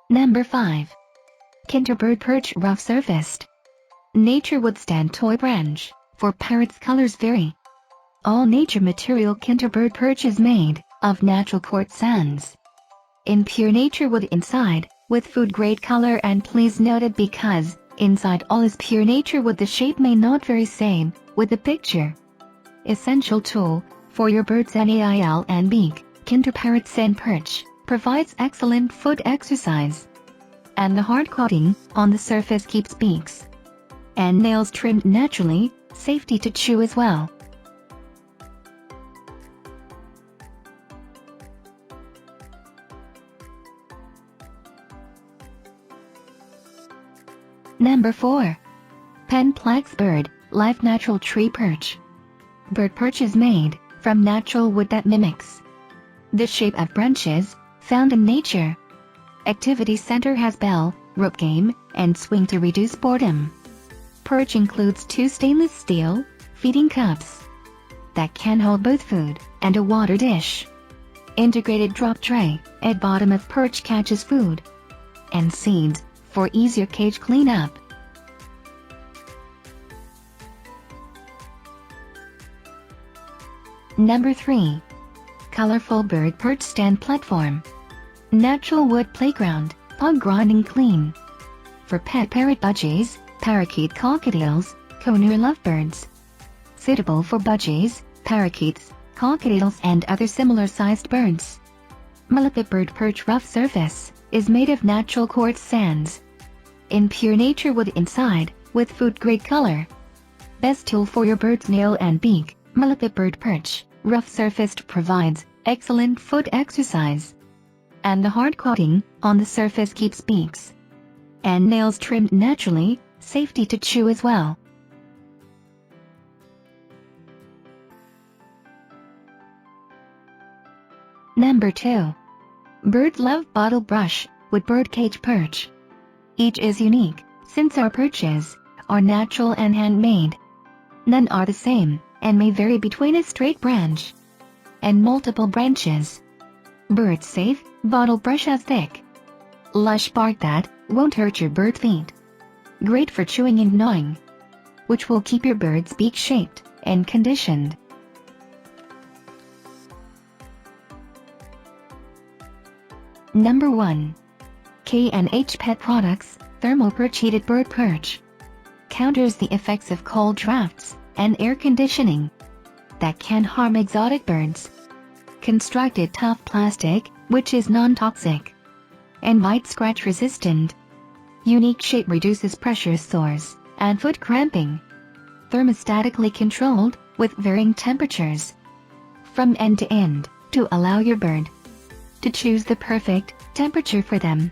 Number 5. Kintor Bird Perch Rough Surfaced. Nature would stand toy branch, for parrots colors vary. All nature material Kintor Bird Perch is made of natural quartz sands. In pure nature wood inside, with food grade color, and please note it because inside all is pure nature wood, the shape may not vary same with the picture. Essential tool for your bird's nail and beak, Kintor Parrot Sand Perch provides excellent foot exercise. And the hard coating on the surface keeps beaks and nails trimmed naturally, safety to chew as well. Number 4. Penn Plax Bird Life Natural Tree Perch. Bird perch is made from natural wood that mimics the shape of branches found in nature. Activity center has bell, rope game, and swing to reduce boredom. Perch includes 2 stainless steel feeding cups that can hold both food and a water dish. Integrated drop tray at bottom of perch catches food and seeds for easier cage cleanup. Number 3. Colorful Bird Perch Stand Platform. Natural wood playground, pug grinding clean. For pet parrot budgies, parakeet cockatiels, conure lovebirds. Suitable for budgies, parakeets, cockatiels and other similar sized birds. Malacca Bird Perch Rough Surface is made of natural quartz sands. In pure nature wood inside, with food grade color. Best tool for your bird's nail and beak, Malacca Bird Perch Rough Surfaced provides excellent foot exercise. And the hard coating on the surface keeps beaks and nails trimmed naturally, safety to chew as well. Number 2. Bird Love Bottlebrush Wood Bird Cage Perch. Each is unique, since our perches are natural and handmade. None are the same, and may vary between a straight branch and multiple branches. Bird safe, Bottlebrush has thick, lush bark that won't hurt your bird feet. Great for chewing and gnawing, which will keep your bird's beak shaped and conditioned. Number 1. K&H Pet Products Thermo Perch Heated Bird Perch. Counters the effects of cold drafts and air conditioning that can harm exotic birds. Constructed tough plastic, which is non-toxic and bite scratch resistant. Unique shape reduces pressure sores and foot cramping. Thermostatically controlled with varying temperatures from end to end to allow your bird to choose the perfect temperature for them.